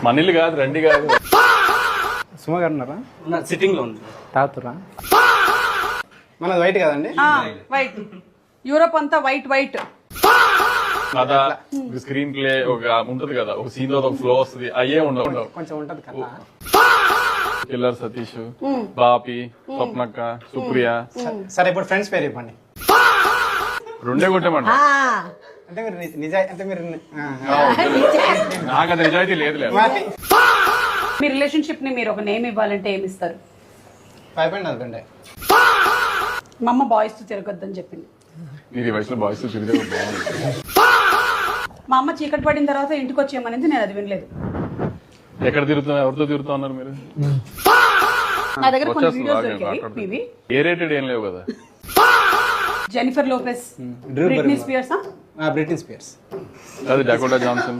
మన ఇల్లు కాదు, రండి కాదు. సుమ గారు ఉన్నారా? సిట్టింగ్ లో ఉంది. తాగుతురా? మనది వైట్ కదండి? వైట్. యూరోప్ అంతా వైట్ వైట్. కదా స్క్రీన్ ప్లే ఒక ఉంటది కదా, ఒక సీన్ లో ఒక ఫ్లో వస్తుంది, అయ్యే ఉండవు. కొంచెం ఉంటది కదా. కిల్లర్ సతీష్, బాపి, స్వప్నక్క, సుప్రియ. సరే ఇప్పుడు ఫ్రెండ్స్ పేరు ఇవ్వండి. రెండే కొట్టేమంట. అంటే మీరు నిజాయి అంటే మీరు నాకు అది నిజాయితీ లేదు. మీ రిలేషన్షిప్ ని మీరు ఒక నేమ్ ఇవ్వాలంటే ఏమి ఇస్తారు? Wife and husband. మా అమ్మ బాయ్స్ తో తిరగొద్దని చెప్పింది. మీరు ఈ వయసులో బాయ్స్ తిరిగితే బాగుంది. మా అమ్మ చీకటి పడిన తర్వాత ఇంటికి వచ్చేయమనేది, నేను అది వినలేదు. ఎక్కడ తిరుగుతున్నా, ఎవరితో తిరుగుతా ఉన్నారు మీరు? నా దగ్గర కొన్ని వీడియోస్ దొరికాయి మీవి. ఏ రేటెడ్ ఏం లేవు కదా. Jennifer Lopez, Britney spheres. Britney spheres, అది డకోటా జాన్సన్.